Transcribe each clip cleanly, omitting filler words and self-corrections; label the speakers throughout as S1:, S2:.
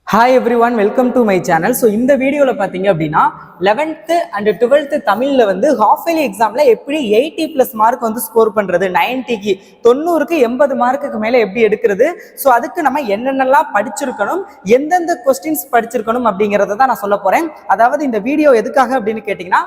S1: Hi everyone, welcome to my channel. So இந்த வீடியோல பாத்தீங்க அப்படின்னா 11th and 12th தமிழ்ல வந்து half yearly examல எப்படி 80+ மார்க் வந்து ஸ்கோர் பண்றது 90க்கு 90க்கு 80 மார்க்குக்கு மேல எப்படி எடுக்கிறது, ஸோ அதுக்கு நம்ம என்னென்னலாம் படிச்சிருக்கணும், எந்தெந்த கொஸ்டின்ஸ் படிச்சிருக்கணும் அப்படிங்கறத தான் நான் சொல்ல போறேன். அதாவது இந்த வீடியோ எதுக்காக அப்படின்னு கேட்டீங்கன்னா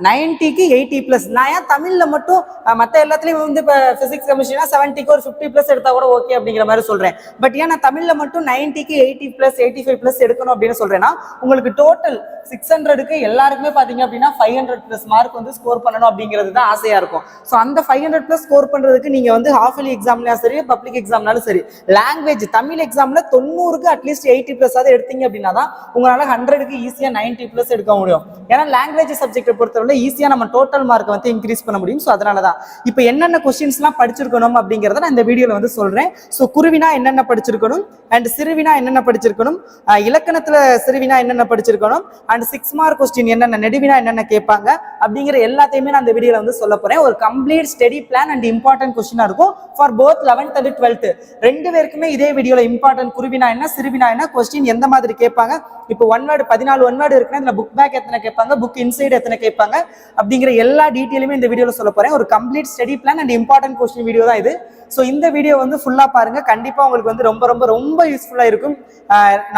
S1: 90க்கு 80+, நான் ஏன் தமிழ்ல மட்டும் மற்ற எல்லாத்துலயும் வந்து இப்போ பிசிக்ஸ் கெமிஸ்ட்ரினா 70க்கு ஒரு 50+ எடுத்தா கூட ஓகே அப்படிங்கிற மாதிரி சொல்றேன். பட் ஏன் நான் தமிழ்ல மட்டும் 90க்கு 80+, 85+ எடுக்கணும் அப்படின்னு சொல்றேன்னா, உங்களுக்கு டோட்டல் 600க்கு எல்லாருக்குமே பாத்தீங்க அப்படின்னா 500+ மார்க் வந்து ஸ்கோர் பண்ணணும் அப்படிங்கிறது தான் ஆசையா இருக்கும். ஸோ அந்த 500+ ஸ்கோர் பண்றதுக்கு நீங்க வந்து ஹாஃப் இயர்லி எக்ஸாம்லயும் சரி, பப்ளிக் எக்ஸாம்னாலும் சரி, லாங்குவேஜ் தமிழ் எக்ஸாம்ல 90க்கு அட்லீஸ்ட் 80+ ஆவது எடுத்தீங்க அப்படின்னா தான் உங்களால 100க்கு ஈஸியா 90+ எடுக்க முடியும். ஏன்னா லாங்குவேஜ் சப்ஜெக்ட் பொறுத்தவரை ஈஸியா நம்ம டோட்டல் மார்க் வந்து இன்க்ரீஸ் பண்ண முடியும். ஸோ அதனாலதான் இப்போ என்னென்ன கொஸ்டின்ஸ்லாம் படிச்சிருக்கணும் அப்படிங்கிறத நான் இந்த வீடியோல வந்து சொல்றேன். ஸோ குருவினா என்னென்ன படிச்சிருக்கணும், அண்ட் சிறுவினா என்னென்ன படிச்சிருக்கணும், இலக்கணத்துல சிறுவினா என்னென்ன படிச்சிருக்கணும், அண்ட் 6 மார்க் கொஸ்டின் என்னென்ன, நெடுவினா என்னென்ன கேட்பாங்க அப்படிங்கிற எல்லாத்தையுமே நான் இந்த வீடியோல வந்து சொல்ல போறேன். ஒரு complete study plan and important கொஸ்டினா இருக்கும் for both 11th and 12th ரெண்டு பேருக்குமே. இதே வீடியோல இம்பார்ட்டன்ட் குருவினா என்ன, சிறுவினா என்ன, கொஸ்டின் எந்த மாதிரி கேட்பாங்க, இப்போ 1 வேர்டு 14 1 வேர்டு இருக்குன்னா இதுல புக் பேக் எத்தனை கேட்பாங்க, புக் இன்சைட் எத்தனை கேட்பாங்க அப்படிங்கிற எல்லா டீட்டெயிலுமே இந்த வீடியோல சொல்ல போறேன். ஒரு complete study plan and important question video தான் இது. ஸோ இந்த வீடியோ வந்து ஃபுல்லா பாருங்க, கண்டிப்பா உங்களுக்கு வந்து ரொம்ப ரொம்ப ரொம்ப யூஸ்ஃபுல்லா இருக்கும்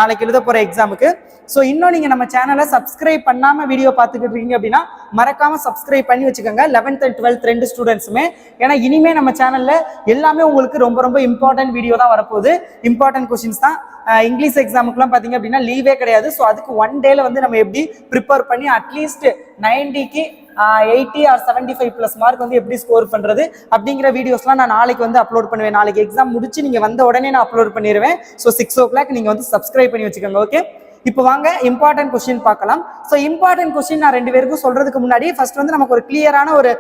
S1: நாளைக்கு எழுத போற எக்ஸாமுக்கு. ஸோ இன்னும் நீங்க நம்ம சேனலை சப்ஸ்கிரைப் பண்ணாம வீடியோ பார்த்துக்கிட்டு இருக்கீங்க அப்படின்னா மறக்காம சப்ஸ்கிரைப் பண்ணி வச்சுக்கோங்க, 11th and 12th ரெண்டு ஸ்டூடெண்ட்ஸுமே. ஏன்னா இனிமே நம்ம சேனல்ல எல்லாமே உங்களுக்கு ரொம்ப ரொம்ப இம்பார்ட்டன்ட் வீடியோ தான் வரப்போகுது, இம்பார்ட்டன்ட் கொஸ்டின்ஸ் தான். இங்கிலீஷ் எக்ஸாமுக்குலாம் பார்த்தீங்க அப்படின்னா லீவே கிடையாது. ஸோ அதுக்கு 1 டேல வந்து நம்ம எப்படி ப்ரிப்பேர் பண்ணி அட்லீஸ்ட் 90க்கு 80 or 75+ மார்க் வந்து எப்படி ஸ்கோர் பண்றது அப்படிங்கிற வீடியோஸ்லாம் நான் நாளைக்கு வந்து அப்லோட் பண்ணுவேன். நாளைக்கு எக்ஸாம் முடிச்சு நீங்க வந்த உடனே நான் அப்லோட் பண்ணிடுவேன். ஸோ 6 o'clock நீங்க வந்து சப்ஸ்கிரைப் பண்ணி வச்சுக்கோங்க. ஓகே, இப்போ வாங்க இம்பார்ட்டன்ட் கொஸ்டின் பார்க்கலாம். ஸோ இம்பார்ட்டன்ட் கொஸ்டின் நான் 2 பேருக்கும் சொல்றதுக்கு முன்னாடி ஃபர்ஸ்ட் வந்து நமக்கு ஒரு கிளியரான ஒரு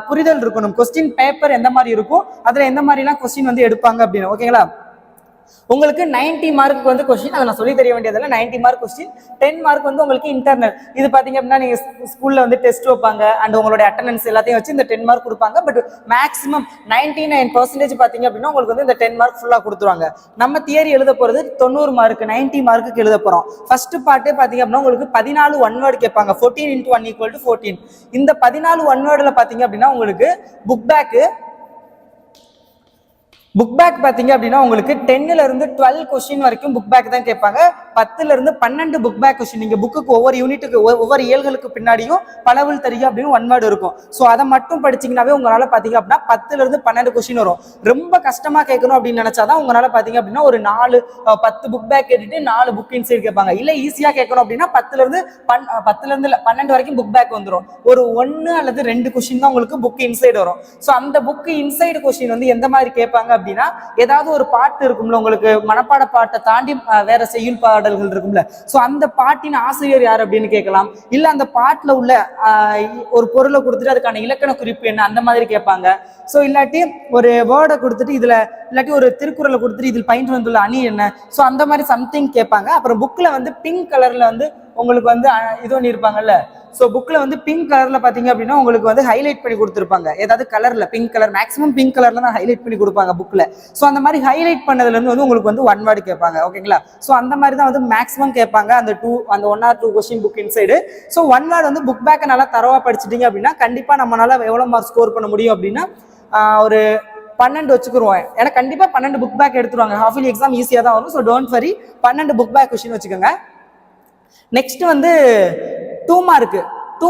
S1: புரிதல் இருக்கணும். கொஸ்டின் பேப்பர் எந்த மாதிரி இருக்கும், அதுல எந்த மாதிரிலாம் கொஸ்டின் வந்து எடுப்பாங்க அப்படின்னு. ஓகேங்களா, உங்களுக்கு 90 மார்க்கு வந்து கொஸ்டின், அதை நான் சொல்லி தெரிய வேண்டியதில்லை. 90 மார்க் கொஸ்டின், 10 மார்க் வந்து உங்களுக்கு இன்டர்னல். இது பாத்தீங்க அப்படின்னா நீங்க ஸ்கூல்ல வந்து டெஸ்ட் வைப்பாங்க அண்ட் உங்களுடைய அட்டெண்டன்ஸ் எல்லாத்தையும் வச்சு இந்த 10 மார்க் கொடுப்பாங்க. பட் மேக்ஸிமம் 99% பாத்தீங்க அப்படின்னா உங்களுக்கு வந்து இந்த 10 மார்க் ஃபுல்லா கொடுத்துருவாங்க. நம்ம தியரி எழுத போறது 90 மார்க், 90 மார்க்குக்கு எழுத போறோம். ஃபர்ஸ்ட் பார்ட்டே பாத்தீங்க அப்படின்னா உங்களுக்கு 14 ஒன் வேர்டு கேட்பாங்க. 14 × 1 = 14. இந்த 14 ஒன் வேர்டுல பாத்தீங்க அப்படின்னா உங்களுக்கு புக் பேக் பாத்தீங்க அப்படின்னா உங்களுக்கு 10ல இருந்து 12 கொஸ்டின் வரைக்கும் புக் பேக் தான் கேட்பாங்க. 10ல இருந்து 12 புக் பேக் கொஸ்டின். நீங்க புக்குக்கு ஒவ்வொரு யூனிட்டுக்கு ஒவ்வொரு இயல்களுக்கு பின்னாடியும் பலவில் தெரியும் அப்படின்னு 1 வேர்டு இருக்கும். ஸோ அதை மட்டும் படிச்சீங்கன்னாவே உங்களால பாத்தீங்க அப்படின்னா 10ல இருந்து 12 கொஸ்டின் வரும். ரொம்ப கஷ்டமா கேட்கணும் அப்படின்னு நினைச்சாதான் உங்களால பாத்தீங்க அப்படின்னா ஒரு 10 புக் பேக் கேட்டுட்டு 4 புக் இன்சைட் கேட்பாங்க. இல்ல ஈஸியா கேட்கணும் அப்படின்னா 10ல இருந்து 12 வரைக்கும் புக் பேக் வந்துடும். ஒரு 1 அல்லது 2 கொஸ்டின் தான் உங்களுக்கு புக் இன்சைட் வரும். ஸோ அந்த புக் இன்சைடு கொஸ்டின் வந்து எந்த மாதிரி கேட்பாங்க அப்படின்னா, ஏதாவது ஒரு பாட்டு இருக்கும்ல, உங்களுக்கு மனப்பாட பாட்டை தாண்டி வேற செய்யுள் பாடல்கள் இருக்கும்ல, சோ அந்த பாட்டின் ஆசிரியர் யார் அப்படின்னு கேட்கலாம். இல்ல அந்த பாட்டுல உள்ள ஒரு பொருளை கொடுத்துட்டு அதுக்கான இலக்கண குறிப்பு என்ன அந்த மாதிரி கேட்பாங்க. சோ இல்லாட்டி ஒரு வேர்டை கொடுத்துட்டு இதுல, இல்லாட்டி ஒரு திருக்குறளை கொடுத்துட்டு இதில் பயின்று வந்துள்ள அணி என்ன, சோ அந்த மாதிரி சம்திங் கேட்பாங்க. அப்புறம் புக்ல வந்து பிங்க் கலர்ல வந்து உங்களுக்கு வந்து இது பண்ணி இருப்பாங்கல்ல. ஸோ புக்ல வந்து பிங்க் கலர்ல பாத்தீங்க அப்படின்னா உங்களுக்கு வந்து ஹைலைட் பண்ணி கொடுத்துருப்பாங்க. ஏதாவது கலர்ல பிங்க் கலர், மேக்ஸிமம் பிங்க் கலர்ல தான் ஹைலைட் பண்ணி கொடுப்பாங்க புக்ல. ஸோ அந்த மாதிரி ஹைலைட் பண்ணதுல இருந்து வந்து உங்களுக்கு வந்து 1 வேர்டு கேட்பாங்க. ஓகேங்களா, ஸோ அந்த மாதிரி தான் வந்து மேக்ஸிமம் கேட்பாங்க அந்த 1 or 2 question book inside. So 1 word வந்து புக் பேக்கை நல்லா தரவா படிச்சிட்டீங்க அப்படின்னா கண்டிப்பா நம்மளால எவ்வளவு மார்க் ஸ்கோர் பண்ண முடியும் அப்படின்னா ஒரு 12 வச்சுக்குருவோம். ஏன்னா கண்டிப்பா 12 புக் பேக் எடுத்துருவாங்க. ஹாஃப் இயர்லி எக்ஸாம் ஈஸியா தான் வரும். So don't worry, 12 book back question வச்சுக்கோங்க. நெக்ஸ்ட் வந்து 2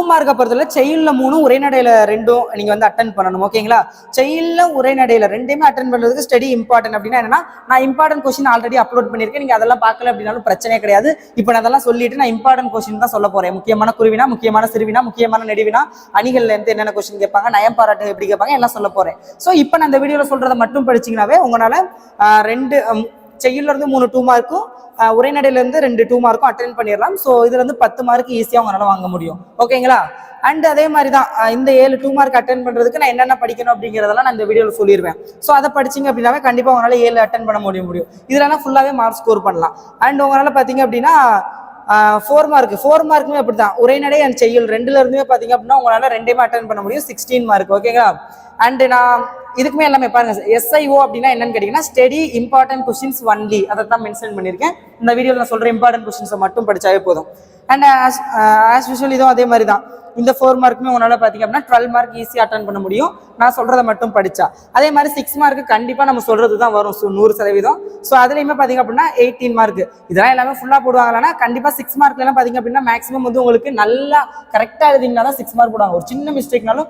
S1: மார்க்கை பொறுத்தவரை செய்யுள்ள 3, உரைநடையில 2 நீங்க வந்து அட்டன் பண்ணணும். ஓகேங்களா, செய்யுள்ள உரைநடையில 2மே அட்டன் பண்றதுக்கு ஸ்டடி இம்பார்ட்டன்ட். அப்படின்னா என்னன்னா, நான் இம்பார்ட்டன்ட் கொஸ்டின் ஆல்ரெடி அப்லோட் பண்ணிருக்கேன், நீங்க அதெல்லாம் பார்க்கல அப்படின்னாலும் பிரச்சனையே கிடையாது. இப்போ நான் அதெல்லாம் சொல்லிட்டு நான் இம்பார்ட்டன்ட் கொஸ்டின் தான் சொல்ல போறேன். முக்கியமான குருவினா, முக்கியமான சிறுவினா, முக்கியமான நெடுவினா, அணிகள்ல இருந்து என்னென்ன கொஸ்டின் கேட்பாங்க, நயம் பாராட்டு எப்படி கேட்பாங்க எல்லாம் சொல்ல போறேன். ஸோ இப்போ நான் இந்த வீடியோல சொல்றதை மட்டும் படிச்சீங்கன்னாவே உங்களால 2 செய்யுள்ள இருந்து 3 2 மார்க்கும், உரைநடையில இருந்து 2 2 மார்க்கும் அட்டென்ட் பண்ணிடலாம். ஸோ இதுல இருந்து 10 மார்க் ஈஸியா உங்களால வாங்க முடியும். ஓகேங்களா, அண்ட் அதே மாதிரி தான் இந்த 7 2 மார்க் அட்டென்ட் பண்றதுக்கு நான் என்னென்ன படிக்கணும் அப்படிங்கிறதெல்லாம் நான் இந்த வீடியோல சொல்லிடுவேன். ஸோ அதை படிச்சீங்க அப்படின்னாவே கண்டிப்பா உங்களால 7 அட்டென்ட் பண்ண முடியும். இதெல்லாம் ஃபுல்லாவே மார்க் ஸ்கோர் பண்ணலாம். அண்ட் உங்களால பாத்தீங்க அப்படின்னா 4 மார்க்குமே அப்படிதான், உரைநடை அண்ட் செய்யுள் 2ல இருந்துமே பாத்தீங்க அப்படின்னா உங்களால 2மே அட்டென்ட் பண்ண முடியும். 16 மார்க். ஓகேங்களா, அண்ட் நான் இதுக்குமே எல்லாமே பாருங்க, SIO அப்படின்னா என்னன்னு கேட்டீங்கன்னா ஸ்டடி இம்பார்ட்டன்ட் கொஸ்டின்ஸ் ஒன்லி, அதை தான் மென்ஷன் பண்ணியிருக்கேன். இந்த வீடியோவில் நான் சொல்ற இம்பார்ட்டன்ட் கொஸ்டின்ஸை மட்டும் படிச்சாவே போதும். அண்ட் ஆஸ் யூஸ்வல் இதுவும் அதே மாதிரி தான். இந்த 4 மார்க்குமே உங்களால் பார்த்தீங்க அப்படின்னா 12 மார்க் ஈஸியாக அட்டன் பண்ண முடியும், நான் சொல்றதை மட்டும் படிச்சா. அதே மாதிரி 6 மார்க்கு கண்டிப்பாக நம்ம சொல்றது தான் வரும் 100%. ஸோ அதுலேயுமே பார்த்தீங்க அப்படின்னா 18 மார்க். இதெல்லாம் எல்லாமே ஃபுல்லாக போடுவாங்கன்னா கண்டிப்பாக 6 மார்க்லாம் பார்த்தீங்க அப்படின்னா மேக்ஸிமம் வந்து உங்களுக்கு நல்லா கரெக்டாக எழுதிங்கன்னா தான் 6 மார்க் போடுவாங்க. ஒரு சின்ன மிஸ்டேக்னாலும்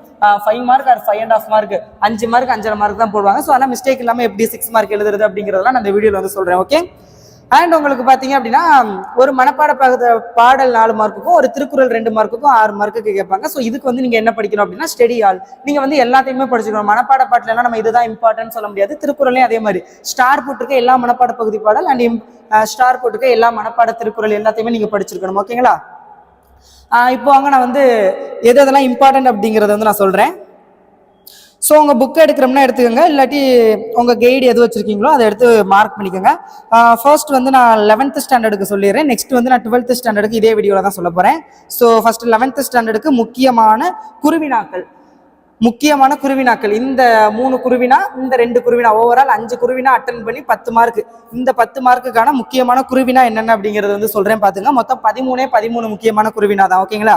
S1: 5 mark R 5.5 mark, 5 mark 5.5 mark தான் போடுவாங்க. ஸோ அதெல்லாம் மிஸ்டேக் இல்லாமல் எப்படி 6 மார்க் எழுதுறது அப்படிங்கிறதெல்லாம் நான் இந்த வீடியோவில் வந்து சொல்கிறேன். ஓகே. அண்ட் உங்களுக்கு பார்த்தீங்க அப்படின்னா ஒரு மனப்பாட பாடல் 4 மார்க்குக்கும் ஒரு திருக்குறள் 2 மார்க்குக்கும் 6 மார்க்குக்கு கேட்பாங்க. ஸோ இதுக்கு வந்து நீங்க என்ன படிக்கணும் அப்படின்னா ஸ்டடி ஆல். நீங்க வந்து எல்லாத்தையுமே படிச்சுக்கணும். மனப்பாட பாட்டுல எல்லாம் நம்ம இதுதான் இம்பார்ட்டன்ட் சொல்ல முடியாது. திருக்குறளையும் அதே மாதிரி ஸ்டார் போட்டுருக்க எல்லா மனப்பாட பகுதி பாடல் அண்ட் ஸ்டார் போட்டுருக்க எல்லா மனப்பாட திருக்குறள் எல்லாத்தையுமே நீங்க படிச்சிருக்கணும். ஓகேங்களா? இப்போ வாங்க நான் வந்து எதெல்லாம் இம்பார்ட்டன்ட் அப்படிங்கறத வந்து நான் சொல்றேன். ஸோ உங்கள் புக் எடுக்கிறோம்னா எடுத்துக்கோங்க, இல்லாட்டி உங்கள் கைடு எது வச்சுருக்கீங்களோ அதை எடுத்து மார்க் பண்ணிக்கோங்க. ஃபர்ஸ்ட் வந்து நான் 11th ஸ்டாண்டர்டுக்கு சொல்லிடுறேன். நெக்ஸ்ட் வந்து நான் 12th ஸ்டாண்டர்டுக்கு இதே வீடியோவில் தான் சொல்ல போகிறேன். ஸோ ஃபர்ஸ்ட் 11th ஸ்டாண்டர்டுக்கு முக்கியமான குருவினாக்கள் இந்த 3 குருவினா, இந்த 2 குருவினா, ஓவரால் 5 குருவினா அட்டன் பண்ணி 10 மார்க். இந்த 10 மார்க்குக்கான முக்கியமான குருவினா என்னென்ன அப்படிங்கிறது வந்து சொல்றேன் பாத்துங்க. மொத்தம் 13 முக்கியமான குருவினா தான். ஓகேங்களா?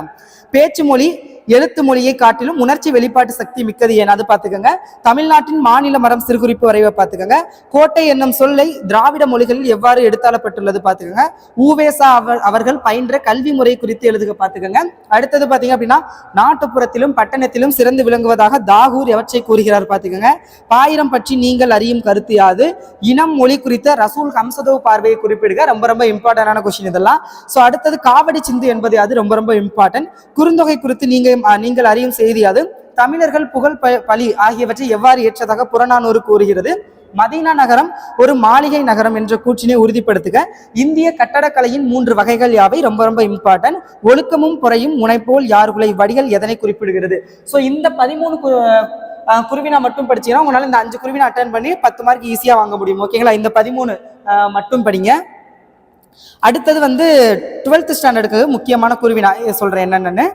S1: பேச்சு மொழி எழுத்து மொழியை காட்டிலும் உணர்ச்சி வெளிப்பாட்டு சக்தி மிக்கது ஏனாது பாத்துக்கோங்க. தமிழ்நாட்டின் மாநில மரம் சிறுகுறிப்பு வரைவை பாத்துக்கோங்க. கோட்டை என்னும் சொல்லை திராவிட மொழிகளில் எவ்வாறு எடுத்தாளப்பட்டுள்ளது பாத்துக்கோங்க. ஊவேசா அவர்கள் பயின்ற கல்வி முறை குறித்து எழுதுக பாத்துக்கோங்க. அடுத்தது பாத்தீங்க அப்படின்னா நாட்டுப்புறத்திலும் பட்டணத்திலும் சிறந்து விளங்குவதாக தாகூர் எவற்றை கூறுகிறார் பாத்துக்கோங்க. பாயிரம் பற்றி நீங்கள் அறியும் கருத்து யாது? இனம் மொழி குறித்த ரசூல் ஹம்சதோ பார்வையை குறிப்பிடுக. ரொம்ப ரொம்ப இம்பார்ட்டன்டான கொஸ்டின் இதெல்லாம். ஸோ அடுத்தது காவடி சிந்து என்பது அது ரொம்ப ரொம்ப இம்பார்ட்டன்ட். குறுந்தொகை குறித்து நீங்கள் அறியும் செய்தி அது? தமிழர்கள் புகழ் பலி ஆகியவற்றை எவ்வாறு ஏற்றதாக புறநானூறு கூறுகிறது? மதீனா நகரம் ஒரு மாளிகை நகரம் என்ற கூற்றினை உறுதிப்படுத்துக. இந்திய கட்டடக்கலையின் 3 வகைகள் யாவை? ரொம்ப ரொம்ப இம்பார்ட்டன்ட். ஒழுக்கமும் பொறையும் முனைப்போல் யாருகளை வடிகள் எதனை குறிப்பிடுகிறது? ஸோ இந்த 13 குருவினா மட்டும் படிச்சீங்கன்னா உங்களால இந்த 5 குருவினா அட்டன் பண்ணி 10 மார்க் ஈஸியா வாங்க முடியும். ஓகேங்களா? இந்த 13 மட்டும் படிங்க. அடுத்தது வந்து 12th ஸ்டாண்டர்டுக்கு முக்கியமான குருவினா சொல்றேன் என்னென்னு.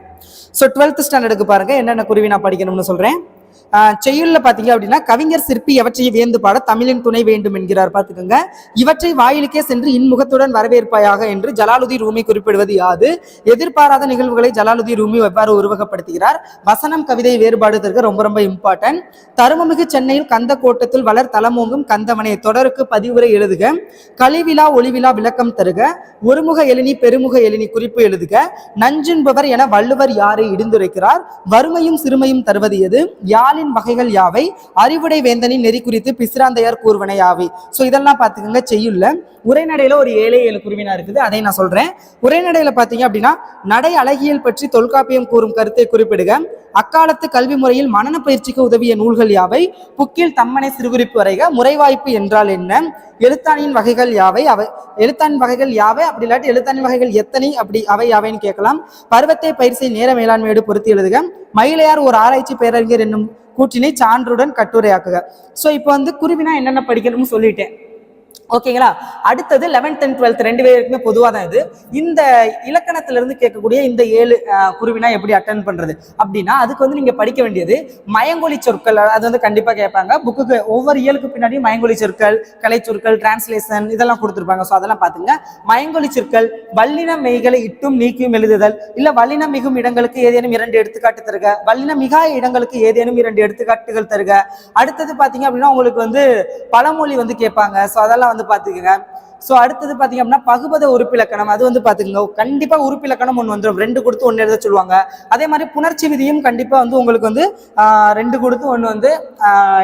S1: ஸோ 12th ஸ்டாண்டர்டுக்கு பாருங்க என்னென்ன குருவினா படிக்கணும்னு சொல்றேன். செய்யுள்ள பாத்தீங்க அப்படின்னா கவிஞர் சிற்பி எவற்றை வியந்து பாட தமிழின் துணை வேண்டும் என்கிறார் பாத்துக்கோங்க. இவற்றை வாயிலுக்கே சென்று இன்முகத்துடன் வரவேற்பாயாக என்று ஜலாலுதீன் ரூமி குறிப்பிடுவது யாது? எதிர்பாராத நிகழ்வுகளை ஜலாலுதீன் ரூமி எவ்வாறு உருவகப்படுத்துகிறார்? வசனம் கவிதை வேறுபாடு தருக. ரொம்ப ரொம்ப இம்பார்ட்டன்ட். தருமமிகு சென்னையில் கந்த கோட்டத்தில் வளர் தலமோங்கும் கந்தவனை தொடருக்கு பதிவுரை எழுதுக. கழிவிழா ஒளிவிழா விளக்கம் தருக. ஒருமுக எழினி பெருமுக எழினி குறிப்பு எழுதுக. நஞ்சுன்பவர் என வள்ளுவர் யாரை இடிந்துரைக்கிறார்? வறுமையும் சிறுமையும் தருவது எது? யாழின் வகைகள் யாவை? அறிவுடை வேந்தனின் நெறி குறித்து பிசிராந்தையார் கூறுவன யாவை? சோ இதெல்லாம் பாத்துக்கோங்க. செய்யுள்ள உரைநடையில ஒரு 7 குருவினா இருக்குது, அதை நான் சொல்றேன். உரைநடையில பாத்தீங்க அப்படின்னா நடை அழகியல் பற்றி தொல்காப்பியம் கூறும் கருத்தை குறிப்பிடுக. அக்காலத்து கல்வி முறையில் மனன பயிற்சிக்கு உதவிய நூல்கள் யாவை? புக்கில் தம்மனை சிறுகுறிப்பு வரைக. முறைவாய்ப்பு என்றால் என்ன? எழுத்தாணியின் வகைகள் யாவை? எழுத்தாணின் வகைகள் யாவை அப்படி இல்லாட்டி எழுத்தாணின் வகைகள் எத்தனை அப்படி அவை யாவைன்னு கேட்கலாம். பருவத்தை பயிற்சி நேர மேலாண்மையோடு பொறுத்து எழுதுக. மயிலையார் ஒரு ஆராய்ச்சி பேரறிஞர் என்னும் கூற்றினை சான்றுடன் கட்டுரையாக்குக. சோ இப்போ வந்து குருவினா என்னென்ன படிக்கணும்னு சொல்லிட்டேன். ஓகேங்களா? அடுத்தது 11th and 12th 2 பேருக்குமே பொதுவாக தான் இது. இந்த இலக்கணத்துல இருந்து கேட்கக்கூடிய இந்த 7 குருவினா எப்படி அட்டன் பண்றது அப்படின்னா அதுக்கு வந்து நீங்க படிக்க வேண்டியது மயங்கொலி சொற்கள். அது வந்து கண்டிப்பா கேட்பாங்க. புக்கு ஒவ்வொரு இயலுக்கு பின்னாடி மயங்கொலி சொற்கள், கலை சொற்கள், டிரான்ஸ்லேஷன் இதெல்லாம் கொடுத்துருப்பாங்க. ஸோ அதெல்லாம் பாத்துங்க. மயங்கொலி சொற்கள் வல்லின மெய்களை இட்டும் நீக்கியும் எழுதுதல். இல்ல வல்லின மிகும் இடங்களுக்கு ஏதேனும் 2 எடுத்துக்காட்டு தருக. வல்லின மிகா இடங்களுக்கு ஏதேனும் 2 எடுத்துக்காட்டுகள் தருக. அடுத்தது பாத்தீங்க அப்படின்னா உங்களுக்கு வந்து பழமொழி வந்து கேட்பாங்க. ஸோ அதெல்லாம் வந்து பாத்துக்கங்க. சோ அடுத்தது பாத்தீங்க அப்படின்னா பகுபத உறுப்பிலக்கணம் அது வந்து பாத்துக்கங்க. கண்டிப்பா உறுப்பிலக்கணம் 1 வந்துடும். 2 கொடுத்து 1 எழுத சொல்லுவாங்க. அதே மாதிரி புணர்ச்சி விதியும் கண்டிப்பா வந்து உங்களுக்கு வந்து 2 கொடுத்து 1 வந்து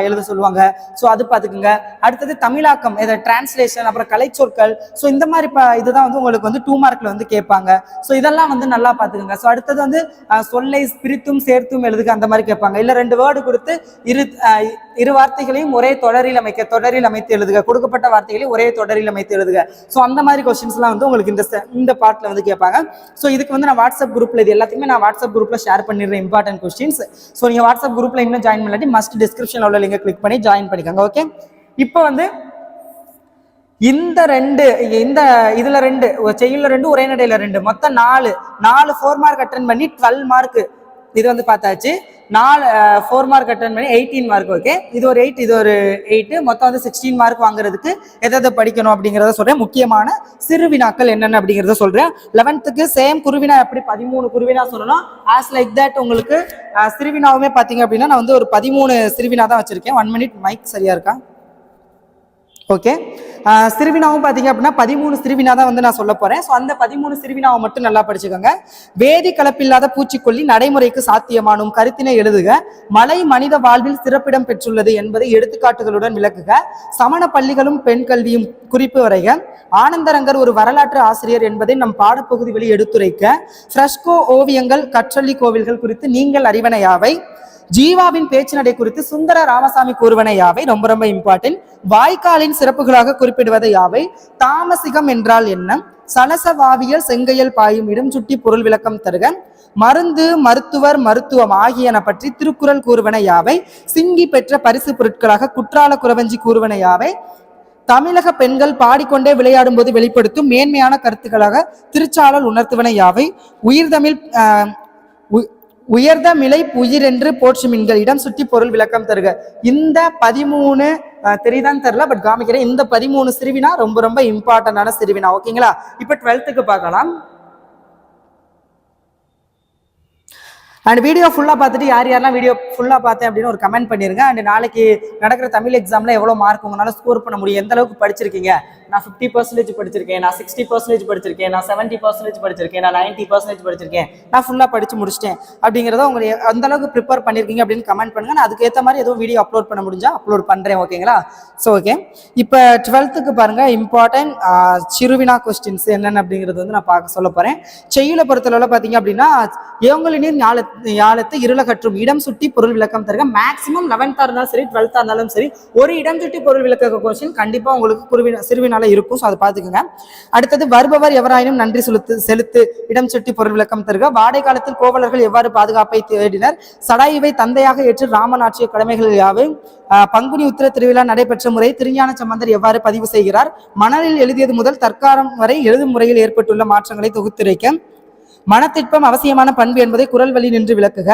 S1: எழுத சொல்லுவாங்க. சோ அது பாத்துக்கங்க. அடுத்தது தமிழாக்கம், டிரான்ஸ்லேஷன், அப்புறம் கலை சொற்கள். சோ இந்த மாதிரி இதுதான் வந்து உங்களுக்கு வந்து 2 மார்க்ல வந்து கேட்பாங்க. சோ இதெல்லாம் வந்து நல்லா பாத்துக்கங்க. சோ அடுத்தது வந்து சொல்லை பிரித்தும் சேர்த்தும் எழுதுக அந்த மாதிரி கேட்பாங்க. இல்ல 2 வேர்டு கொடுத்து இரு வார்த்தைகளையும் ஒரே தொடரில் அமைத்து எழுதுக. கொடுக்கப்பட்ட வார்த்தைகளை ஒரே தொடரில் அமைத்து எழுதுக. சோ அந்த மாதிரி क्वेश्चंस எல்லாம் வந்து உங்களுக்கு இந்த பார்ட்ல வந்து கேட்பாங்க. சோ இதுக்கு வந்து நான் வாட்ஸ்அப் குரூப்ல இது எல்லாத்தையுமே நான் வாட்ஸ்அப் குரூப்ல ஷேர் பண்ணிடுறேன் இம்பார்ட்டன்ட் क्वेश्चंस. சோ நீங்க வாட்ஸ்அப் குரூப்ல இன்னும் ஜாயின் பண்ணலாட்டி மஸ்ட் டிஸ்கிரிப்ஷன்ல உள்ள லிங்கை கிளிக் பண்ணி ஜாயின் பண்ணிக்கோங்க. ஓகே. இப்போ வந்து இந்த இதுல 2 செய்யுள்ள 2 உரைநடையில 2 மொத்தம் 4 4 4 மார்க் அட்டெண்ட் பண்ணி 12 மார்க் இது வந்து பார்த்தாச்சு. 4 மார்க் அட்டன் பண்ணி 18 மார்க். ஓகே, இது ஒரு 8, இது ஒரு 8, மொத்தம் வந்து 16 மார்க் வாங்குறதுக்கு எதை படிக்கணும் அப்படிங்கிறத சொல்றேன். முக்கியமான சிறுவினாக்கள் என்னென்ன அப்படிங்கிறத சொல்றேன். 11க்கு சேம் குருவினா எப்படி 13 குருவினா சொல்லணும், ஆஸ் லைக் தட் உங்களுக்கு சிறுவினாவுமே பார்த்தீங்க அப்படின்னா நான் வந்து ஒரு 13 சிறுவினா தான் வச்சிருக்கேன். 1 மினிட், மைக் சரியா இருக்கா? ஓகே, சிறுவினாவும் பார்த்தீங்க அப்படின்னா 13 சிறுவினா தான் வந்து நான் சொல்ல போறேன். ஸோ அந்த 13 சிறுவினாவை மட்டும் நல்லா படிச்சுக்கோங்க. வேதி கலப்பில்லாத பூச்சிக்கொல்லி நடைமுறைக்கு சாத்தியமானும் கருத்தினை எழுதுக. மலை மனித வாழ்வில் சிறப்பிடம் பெற்றுள்ளது என்பதை எடுத்துக்காட்டுகளுடன் விளக்குக. சமண பள்ளிகளும் பெண் கல்வியும் குறிப்பு வரைக. ஆனந்தரங்கர் ஒரு வரலாற்று ஆசிரியர் என்பதை நம் பாடப்பகுதி வழி எடுத்துரைக்க. ஃப்ரெஸ்கோ ஓவியங்கள் கற்றள்ளி கோவில்கள் குறித்து நீங்கள் அறிவனையாவை. ஜீவாவின் பேச்சு நடை குறித்து சுந்தர ராமசாமி கூறுவன யாவை, ரொம்ப ரொம்ப இம்பார்ட்டன்ட். வாய்க்காலின் சிறப்புகளாக குறிப்பிடுவது யாவை. தாமசிகம் என்றால் என்ன. சலசவாவியல் செங்கையல் பாயும் இடம் சுட்டி பொருள் விளக்கம் தருக. மருந்து மருத்துவர் மருத்துவம் ஆகியன பற்றி திருக்குறள் கூறுவன யாவை. சிங்கி பெற்ற பரிசு பொருட்களாக குற்றால குறவஞ்சி கூறுவன யாவை. தமிழக பெண்கள் பாடிக்கொண்டே விளையாடும் போது வெளிப்படுத்தும் மேன்மையான கருத்துக்களாக திருச்சாளர் உணர்த்துவன யாவை. உயர்ந்த மிலை உயிர் என்று போற்றுமின்கள் இடம் சுட்டி பொருள் விளக்கம் தருக. இந்த 13 தெரியுதான்னு தெரியல, பட் காமிக்கிறேன். இந்த 13 சிறுவினா ரொம்ப ரொம்ப இம்பார்ட்டன்டான சிறுவினா. ஓகேங்களா, இப்ப 12க்கு பார்க்கலாம். அண்ட் வீடியோ ஃபுல்லாக பார்த்துட்டு யாரெல்லாம் வீடியோ ஃபுல்லாக பார்த்தேன் அப்படின்னு ஒரு கமெண்ட் பண்ணிருங்க. அண்ட் நாளைக்கு நடக்கிற தமிழ் எக்ஸாமில் எவ்வளோ மார்க் உங்களால் ஸ்கோர் பண்ண முடியும், எந்த அளவுக்கு படிச்சிருக்கீங்க. நான் 50% படிச்சிருக்கேன், நான் 60% படிச்சிருக்கேன், நான் 70% படிச்சிருக்கேன், நான் 90% படிச்சிருக்கேன், நான் ஃபுல்லாக படித்து முடிச்சிட்டேன் அப்படிங்கிறத உங்களை அந்த அளவுக்கு ப்ரிப்பேர் பண்ணியிருக்கீங்க அப்படின்னு கமெண்ட் பண்ணுங்க. நான் அதுக்கேற்ற மாதிரி எதுவும் வீடியோ அப்லோட் பண்ண முடிஞ்சா அப்லோட் பண்ணுறேன். ஓகேங்களா, ஸோ ஓகே. இப்போ 12க்கு பாருங்க, இம்பார்ட்டன்ட் சிறுவினா கொஸ்டின்ஸ் என்னென்ன அப்படிங்கிறது வந்து நான் சொல்ல போகிறேன். செய்யுளை பொறுத்தளவில் பார்த்தீங்க அப்படின்னா ஏங்கலினீர் ஞாலத்து இருளகற்றும் இடம் சுட்டி பொருள் விளக்கம் தருக. மேக்ஸிமம் 11th இருந்தாலும் சரி 12th இருந்தாலும் சரி ஒரு இடம் சுட்டி பொருள் விளக்க கொஸ்டின் கண்டிப்பா உங்களுக்கு சிறுவினால இருக்கும். ஸோ அதை பார்த்துக்கோங்க. அடுத்தது வருபவர் எவராயினும் நன்றி செலுத்து இடம் சுட்டி பொருள் விளக்கம் தருக. வாடகை காலத்தில் கோவலர்கள் எவ்வாறு பாதுகாப்பை தேடினர். சடாயுவை தந்தையாக ஏற்று ராமன் ஆற்றிய கடமைகள் யாவை. பங்குனி உத்திர திருவிழா நடைபெற்ற முறை திருஞான சம்பந்தர் எவ்வாறு பதிவு செய்கிறார். மணலில் எழுதியது முதல் தற்காலம் வரை எழுதும் முறையில் ஏற்பட்டுள்ள மாற்றங்களை தொகுத்துரைக்க. மனத்திற்பம் அவசியமான பண்பு என்பதை குரல் வழி நின்று விளக்குக.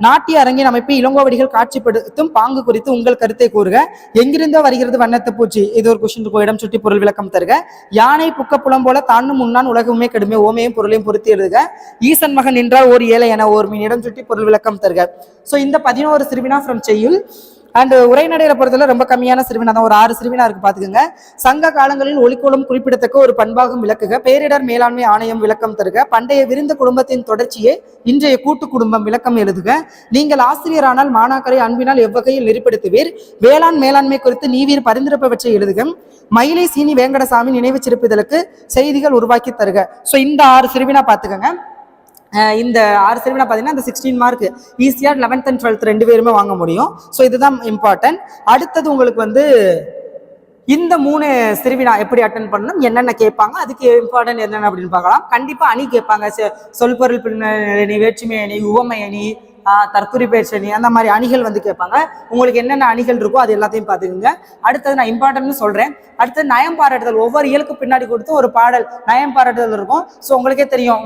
S1: நாட்டிய அரங்கின் அமைப்பை இளங்கோவடிகள் காட்சிப்படுத்தும் பாங்கு குறித்து உங்கள் கருத்தை கூறுக. எங்கிருந்தோ வருகிறது வண்ணத்து பூச்சி, இது ஒரு கொஸ்டின் இருக்கும், இடம் சுட்டி பொருள் விளக்கம் தருக. யானை புக்க புலம் போல தானும் முன்னான் உலகமே கடுமை ஓமையும் பொருளையும் பொருத்தி எழுதுக. ஈசன் மகன் நின்றால் ஓர் ஏழை என ஓர் மீன், இடம் சுட்டி பொருள் விளக்கம் தருக. ஸோ இந்த 11 சிறுவினா ஃப்ரம் செய்யுள். அண்ட் உரைநடையில பொறுத்தல ரொம்ப கம்மியான சிறுவினா தான், ஒரு 6 சிறுவினா இருக்கு பாத்துக்கோங்க. சங்க காலங்களில் ஒலிக்கோலம் குறிப்பிடத்தக்க ஒரு பண்பாகும் விளக்குக. பேரிடர் மேலாண்மை ஆணையம் விளக்கம் தருக. பண்டைய விருந்த குடும்பத்தின் தொடர்ச்சியே இன்றைய கூட்டு குடும்பம் விளக்கம் எழுதுக. நீங்கள் ஆசிரியரானால் மாணாக்கரை அன்பினால் எவ்வகையில் நெறிப்படுத்துவீர். வேளாண் மேலாண்மை குறித்து நீவீர் பரிந்துரைப்பவற்றை எழுதுக. மயிலை சீனி வேங்கடசாமி நினைவு சிறப்பிதழுக்கு செய்திகள் உருவாக்கி தருக. ஸோ இந்த 6 சிறுவினா பார்த்துக்கோங்க. இந்த 6 சிறுவினா பார்த்தீங்கன்னா இந்த 16 மார்க் ஈஸியாக 11th and 12th 2 பேருமே வாங்க முடியும். ஸோ இதுதான் இம்பார்ட்டன்ட். அடுத்தது உங்களுக்கு வந்து இந்த 3 சிறுவினா எப்படி அட்டன் பண்ணணும், என்னென்ன கேட்பாங்க, அதுக்கு இம்பார்ட்டன்ட் என்னென்ன அப்படின்னு பார்க்கலாம். கண்டிப்பாக அணி கேட்பாங்க. சொல்பொருள் பின்னணி, வேற்றுமை அணி, உவமை அணி, தற்குறிப்பேச்சணி, அந்த மாதிரி அணிகள் வந்து கேட்பாங்க. உங்களுக்கு என்னென்ன அணிகள் இருக்கோ அது எல்லாத்தையும் பார்த்துக்குங்க. அடுத்தது நான் இம்பார்ட்டன்ட்னு சொல்றேன். அடுத்தது நயம் பாராட்டுதல். ஒவ்வொரு இயலுக்கு பின்னாடி கொடுத்து ஒரு பாடல் நயம் பாராட்டுதல் இருக்கும். ஸோ உங்களுக்கே தெரியும்,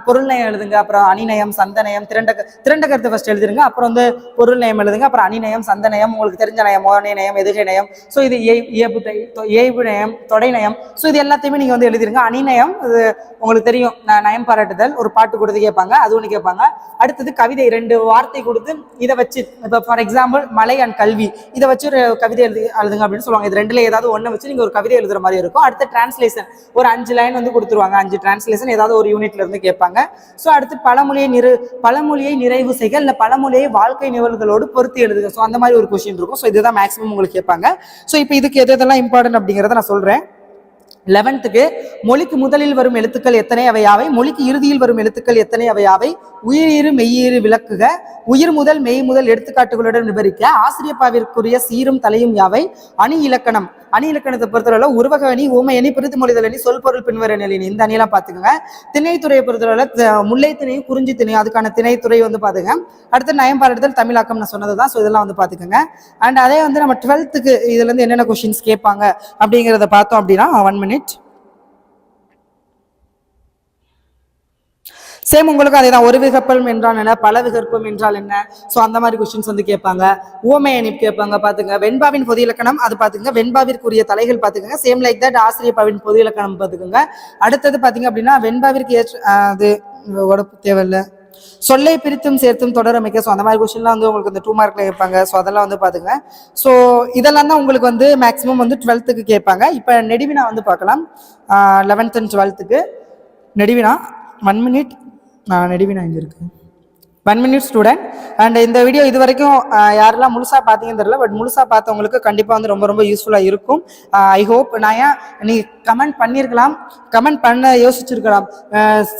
S1: பொருள் நயம் எழுதுங்க, அப்புறம் அணிநயம், சந்தநயம், திரண்ட கருத்து ஃபர்ஸ்ட் எழுதுங்க, அப்புறம் வந்து பொருள் நயம் எழுதுங்க, அப்புறம் அணிநயம், சந்தநயம், உங்களுக்கு தெரிஞ்ச நயம், மோதனை நயம், எதுகை நயம். ஸோ இது ஏய்பு நயம், தொடை நயம். ஸோ இது எல்லாத்தையுமே நீங்க வந்து எழுதிருங்க. அணிநயம் இது உங்களுக்கு தெரியும், நயம் பாராட்டுதல் ஒரு பாட்டு கொடுத்து கேட்பாங்க, அது ஒன்று கேட்பாங்க. அடுத்தது கவிதை 2 வார்த்தை கொடுத்து இதை வச்சு, இப்போ ஃபார் எக்ஸாம்பிள் மலை அண்ட் கல்வி, இதை வச்சு ஒரு கவிதை எழுதுங்க அப்படின்னு சொல்லுவாங்க. இது 2ல ஏதாவது ஒன்று வச்சு நீங்க ஒரு கவிதை எழுதுற மாதிரி இருக்கும். அடுத்த டிரான்ஸ்லேஷன் ஒரு 5 லைன் வந்து கொடுத்துருவாங்க. 5 டிரான்ஸ்லேஷன் ஏதாவது ஒரு யூனிட்ல இருந்து கேட்பாங்க. ஸோ அடுத்து பழமொழியை நிறைவு செய்க, இல்லை பழமொழியை வாழ்க்கை நிகழ்வுகளோடு பொருத்தி எழுதுக. ஸோ அந்த மாதிரி ஒரு கொஸ்டின் இருக்கும். ஸோ இதுதான் மேக்ஸிமம் உங்களுக்கு கேட்பாங்க. ஸோ இப்போ இதுக்கு எதெல்லாம் இம்பார்ட்டன்ட் அப்படிங்கிறத நான் சொல்றேன். 11க்கு மொழிக்கு முதலில் வரும் எழுத்துக்கள் எத்தனை அவையாவை, மொழிக்கு இறுதியில் வரும் எழுத்துக்கள் எத்தனை அவையாவை, உயிரீறு மெய்யீறு விளக்குக, உயிர் முதல் மெய் முதல் எடுத்துக்காட்டுகளுடன் விவரிக்க, ஆசிரியப்பாவிற்குரிய சீரும் தலையும் யாவை, அணி இலக்கணம். அணி இலக்கணத்தை பொறுத்தவரை உருவக அணி, ஊமை அணி, பிரித்துமொழிதல் அணி, சொல் பொருள் பின்வர நிலை, இந்த அணியெல்லாம் பார்த்துக்கோங்க. திணைத்துறையை பொறுத்தவரை முல்லை திணையும் குறிஞ்சி திணையும், அதுக்கான திணைத்துறை வந்து பார்த்துங்க. அடுத்து நயம் பாராட்டுதல் தமிழாக்கம் நான் சொன்னதுதான். ஸோ இதெல்லாம் வந்து பார்த்துக்கோங்க. அண்ட் அதே வந்து நம்ம 12க்கு இதுல இருந்து என்னென்ன கொஸ்டின்ஸ் கேட்பாங்க அப்படிங்கிறத பார்த்தோம் அப்படின்னா 1 மினிட். சேம் உங்களுக்கு அதே தான். ஒரு விகற்பம் என்றால் என்ன, பல விகற்பம் என்றால் என்ன, ஸோ அந்த மாதிரி கொஸ்டின்ஸ் வந்து கேட்பாங்க. ஊமையணி கேட்பாங்க பார்த்துங்க. வெண்பாவின் பொது இலக்கணம் அது பார்த்துங்க. வெண்பாவிற்குரிய தலைகள் பார்த்துக்கங்க. சேம் லைக் தட் ஆசிரியப்பாவின் பொது இலக்கணம் பார்த்துக்கோங்க. அடுத்தது பார்த்தீங்க அப்படின்னா வெண்பாவிற்கு ஏற்ற அது உடப்பு தேவையில்லை. சொல்லை பிரித்தும் சேர்த்தும் தொடர் அமைக்க, ஸோ அந்த மாதிரி கொஸ்டின்லாம் வந்து உங்களுக்கு இந்த 2 மார்க்ல கேட்பாங்க. ஸோ அதெல்லாம் வந்து பார்த்துங்க. ஸோ இதெல்லாம் தான் உங்களுக்கு வந்து மேக்ஸிமம் வந்து 12th கேட்பாங்க. இப்போ நெடுவினா வந்து பார்க்கலாம். 11th and 12th நெடுவினா 1 minute. நெடுவினா இங்கே இருக்கு. 1 minute ஸ்டூடெண்ட். அண்ட் இந்த வீடியோ இது வரைக்கும் யாரெல்லாம் முழுசாக பார்த்தீங்கன்னு தெரியல, பட் முழுசாக பார்த்தவங்களுக்கு கண்டிப்பாக வந்து ரொம்ப ரொம்ப யூஸ்ஃபுல்லாக இருக்கும். I hope. நான் ஏன் நீங்கள் கமெண்ட் பண்ணியிருக்கலாம், கமெண்ட் பண்ண யோசிச்சிருக்கலாம்,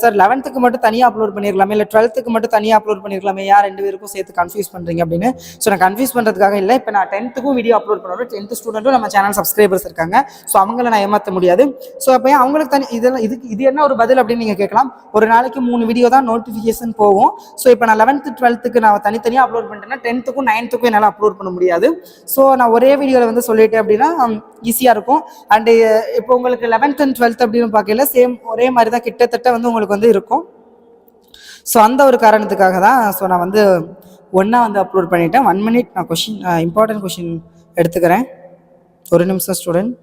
S1: சார் 11th மட்டும் தனியாக அப்லோட் பண்ணியிருக்கலாமே, இல்லை 12th மட்டும் தனியாக அப்லோட் பண்ணியிருக்கலாமே, யார் 2 பேருக்கும் சேர்த்து கன்ஃபியூஸ் பண்ணுறீங்க அப்படின்னு. ஸோ நான் கன்ஃபியூஸ் பண்ணுறதுக்காக இல்லை. இப்போ நான் 10th வீடியோ அப்லோட் பண்ணணும். 10th ஸ்டூடெண்ட்டும் நம்ம சேனல் சப்ஸ்கிரைபர்ஸ் இருக்காங்க. ஸோ அவங்கள நான் ஏமாற்ற முடியாது. ஸோ அப்போ அவங்களுக்கு தனி இதெல்லாம் இது என்ன ஒரு பதில் அப்படின்னு நீங்கள் கேட்கலாம். ஒரு நாளைக்கு 3 வீடியோ தான் நோட்டிஃபிகேஷன் போகும். ஸோ இப்போ நான் 11th 12th நான் தனித்தனியாக அப்லோட் பண்ணிட்டேன்னா 10th 9th என்னால் அப்லோட் பண்ண முடியாது. ஸோ நான் ஒரே வீடியோவில் வந்து சொல்லிட்டேன் அப்படின்னா ஈஸியாக இருக்கும். அண்டு இப்போ உங்களுக்கு 11th and 12th அப்படின்னு பார்க்கல சேம் ஒரே மாதிரி தான் கிட்டத்தட்ட வந்து உங்களுக்கு வந்து இருக்கும். ஸோ அந்த ஒரு காரணத்துக்காக தான் ஸோ நான் வந்து ஒன்றா வந்து அப்லோட் பண்ணிட்டேன். 1 minute நான் இம்பார்ட்டன்ட் கொஷின் எடுத்துக்கிறேன். 1 நிமிஷம் ஸ்டூடெண்ட்.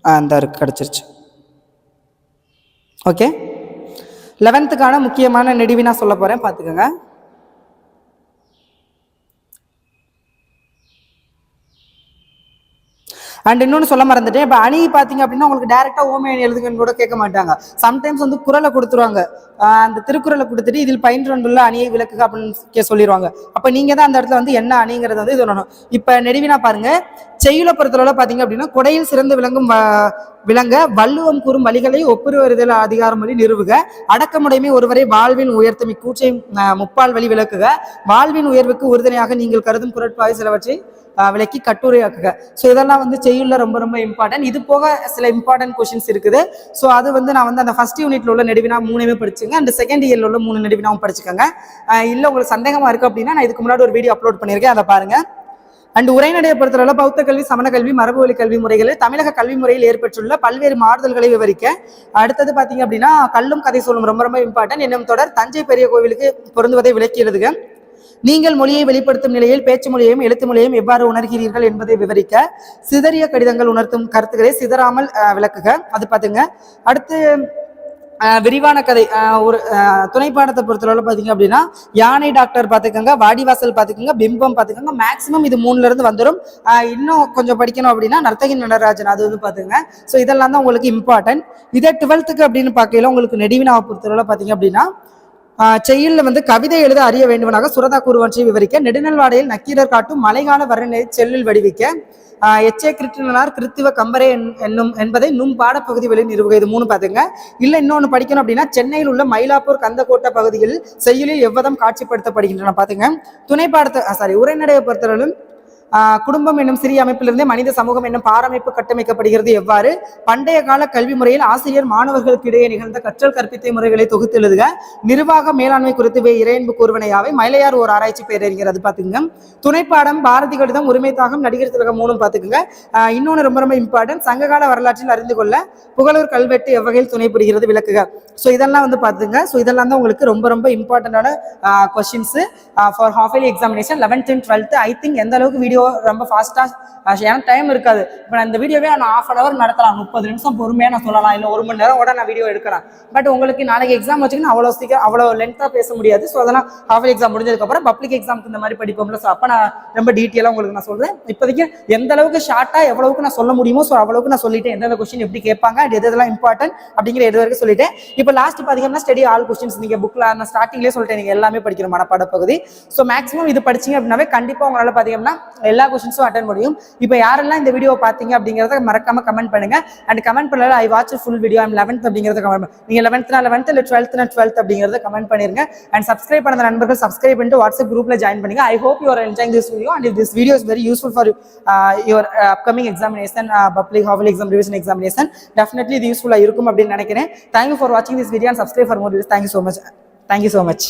S1: அந்த இருக்கு, கிடச்சிருச்சு. ஓகே, 11th முக்கியமான நெடுவினா சொல்ல போகிறேன், பார்த்துக்கோங்க. அண்ட் இன்னொன்று சொல்ல மறந்துட்டேன். இப்போ அணி பார்த்தீங்க அப்படின்னா உங்களுக்கு டேரெக்டாக ஓமையணி எழுதுங்கன்னு கூட கேட்க மாட்டாங்க. சம்டைம்ஸ் வந்து குறளை கொடுத்துருவாங்க. அந்த திருக்குறளை கொடுத்துட்டு இதில் பயின்றொன்றுள்ள அணியை விளக்குக அப்படின்னு சொல்லிடுவாங்க. அப்போ நீங்கள் தான் அந்த இடத்துல வந்து என்ன அணிங்கிறத வந்து சொல்லணும். இப்போ நெடுவினா பாருங்க, செய்யுளை பொறுத்தளவில் பார்த்தீங்க அப்படின்னா கொடையில் சிறந்து விளங்க வள்ளுவம் கூறும் வழிகளை ஒப்புருவறுதல் அதிகாரம் வழி நிறுவுக, அடக்கமுடைமை ஒருவரை வாழ்வின் உயர்த்தமை கூச்சை முப்பால் வழி விளக்குக, வாழ்வின் உயர்வுக்கு உறுதுணையாக நீங்கள் கருதும் குரட்பாய் சிலவற்றை விளக்கி கட்டுரையாக்குக. ஸோ இதெல்லாம் வந்து செய்யுள்ள ரொம்ப ரொம்ப இம்பார்ட்டன்ட். இது போக சில இம்பார்ட்டன்ட் கொஸ்டின்ஸ் இருக்குது. ஸோ அது வந்து நான் வந்து அந்த ஃபர்ஸ்ட் யூனிட்ல உள்ள நெடுவினா 3 படிச்சுங்க. அந்த செகண்ட் இயர்ல உள்ள 3 நெடுவினாவும் படிச்சுக்கோங்க. இல்லை உங்களுக்கு சந்தேகமா இருக்கு அப்படின்னா நான் இதுக்கு முன்னாடி ஒரு வீடியோ அப்லோட் பண்ணியிருக்கேன், அதை பாருங்க. அண்ட் உரைநடையை பொறுத்தவரை பௌத்த கல்வி, சமண கல்வி, மரபு வழி கல்வி முறைகளில் தமிழக கல்வி முறையில் ஏற்பட்டுள்ள பல்வேறு மாறுதல்களை விவரிக்க. அடுத்தது பார்த்தீங்க அப்படின்னா கல்லும் கதை சொல்லும் ரொம்ப ரொம்ப இம்பார்ட்டன்ட். என்னும் தொடர் தஞ்சை பெரிய கோவிலுக்கு பொருந்துவதை விளக்கி எழுதுக. நீங்கள் மொழியை வெளிப்படுத்தும் நிலையில் பேச்சு மொழியையும் எழுத்து மொழியையும் எவ்வாறு உணர்கிறீர்கள் என்பதை விவரிக்க. சிதறிய கடிதங்கள் உணர்த்தும் கருத்துக்களை சிதறாமல் விளக்குக. அது பார்த்துங்க. அடுத்து விரிவான கதை ஒரு துணைப்பாடத்தை பொறுத்தளவு பார்த்தீங்க அப்படின்னா யானை டாக்டர் பார்த்துக்கோங்க, வாடிவாசல் பார்த்துக்கோங்க, பிம்பம் பார்த்துக்கோங்க. மேக்ஸிமம் இது 3ல இருந்து வந்துடும். இன்னும் கொஞ்சம் படிக்கணும் அப்படின்னா நர்த்தகி நடராஜன் அது வந்து பார்த்துங்க. ஸோ இதெல்லாம் தான் உங்களுக்கு இம்பார்ட்டன்ட். இதே 12th அப்படின்னு பார்க்கல உங்களுக்கு நெடுவினாவை பொறுத்தளவு பார்த்தீங்க அப்படின்னா செய்யுள்ல வந்து கவிதை எழுத அறிய வேண்டுவனாக சுரதா கூறுவற்றை விவரிக்க. நெடுநல்வாடையில் நக்கீரர் காட்டும் மலைகால வர்ணனை செல்லில் வடிவிக்க. எச்சே கிருட்டினார் கிறித்துவ கம்பரே என்பதை நும் பாடப்பகுதி வெளி நிறுவுக. இது 3 பார்த்துங்க. இல்லை இன்னொன்று படிக்கணும் அப்படின்னா சென்னையில் உள்ள மயிலாப்பூர் கந்தக்கோட்டை பகுதியில் செய்யுளில் எவ்வளம் காட்சிப்படுத்தப்படுகின்றன பார்த்துங்க. துணைப்பாடத்தை உரைநடையை பொறுத்தவரையிலும் குடும்பம் என்னும் சிறிய அமைப்பிலிருந்தே மனித சமூகம் என்னும் பாரமைப்பு கட்டமைக்கப்படுகிறது எவ்வாறு. பண்டைய கால கல்வி முறையில் ஆசிரியர் மாணவர்களுக்கு இடையே நிகழ்ந்த கற்றல் கற்பித்தை முறைகளை தொகுத்து எழுதுக. நிர்வாக மேலாண்மை குறித்து இறையன்பு கூறுவனையாவை மயிலையார் ஒரு ஆராய்ச்சி பேரறிஞர் அது பார்த்துக்குங்க. துணைப்பாடம் பாரதி கடிதம், உரிமை தாகம், நடிகர் திலகம் 3 பார்த்துக்குங்க. இன்னொன்று ரொம்ப ரொம்ப இம்பார்ட்டன்ட், சங்ககால வரலாற்றில் அறிந்து கொள்ள புகழூர் கல்வெட்டு எவ்வகையில் துணை புரிகிறது விளக்குக. ஸோ இதெல்லாம் வந்து பார்த்துங்க. ஸோ இதெல்லாம் தான் உங்களுக்கு ரொம்ப ரொம்ப இம்பார்ட்டன்டான questions for half yearly examination 11th and 12th. I think எந்த அளவுக்கு வீடியோ ரொம்ப ஃபாஸ்டா எனக்கு டைம் இருக்காது. இப்போ நான் இந்த வீடியோவே நான் 1/2 hour நடத்தலாம், 30 நிமிஷம் பொறுமையாக நான் சொல்லலாம், இல்லை 1 மணி நேரம் கூட நான் வீடியோ எடுக்கிறேன். பட் உங்களுக்கு நாளைக்கு எக்ஸாம் வச்சுக்கின்னு அவ்வளோ லென்த்தாக பேச முடியாது. ஸோ அதெல்லாம் ஹாஃப் இயர் எக்ஸாம் முடிஞ்சதுக்கப்புறம் பப்ளிக் எக்ஸாமுக்கு இந்த மாதிரி படிப்போம்ல. ஸோ அப்போ நான் ரொம்ப டீட்டெயிலாக உங்களுக்கு நான் சொல்கிறேன். இப்போதைக்கு எந்த அளவுக்கு ஷார்ட்டாக எவ்வளவுக்கு நான் சொல்ல முடியுமோ ஸோ அவ்வளவுக்கு நான் சொல்லிட்டேன். எந்தெந்த கொஸ்டின் எப்படி கேட்பாங்க, எதெல்லாம் இம்பார்ட்டன்ட் அப்படிங்கிற எது வரைக்கும் சொல்லிட்டேன். இப்போ லாஸ்ட் பார்த்தீங்கன்னா ஸ்டடி ஆல் கொஸ்டின்ஸ். நீங்கள் புக்கில் நான் ஸ்டார்டிங்லேயே சொல்லிட்டேன், நீங்கள் எல்லாமே படிக்கணும் மனப்பாட பகுதி. ஸோ மேக்ஸிமம் இது படிச்சிங்க அப்படின்னாவே கண்டிப்பாக உங்களால் பார்த்தீங்கன்னா எல்லா கொஸ்டின்ஸும் அட்டன் முடியும். இப்போ யாரெல்லாம் இந்த வீடியோ பார்த்தீங்க அப்படிங்கிறத மறக்காம கமெண்ட் பண்ணுங்க. அண்ட் கமெண்ட் பண்ணல I watch full video I'm 11th அப்படிங்கிறத கமெண்ட் பண்ணுங்க. நீங்கள் 11th இல்லை 12th அப்படிங்கிறத கமெண்ட் பண்ணிருங்க. அண்ட் சப்ஸ்கிரைப் பண்ண நண்பர்கள் சப்ஸ்கிரைப் பண்ணிட்டு வாட்ஸ்அப் குரூப்ல ஜாயின் பண்ணுங்க. I hope you are enjoying this video and this video is very useful for your upcoming examination, public half yearly exam, revision examination. Definitely இது யூஸ்ஃபுல்லாக இருக்கும் அப்படின்னு நினைக்கிறேன். தேங்க்யூ ஃபார் வாட்சிங் this video and subscribe for more videos. Thank you so much.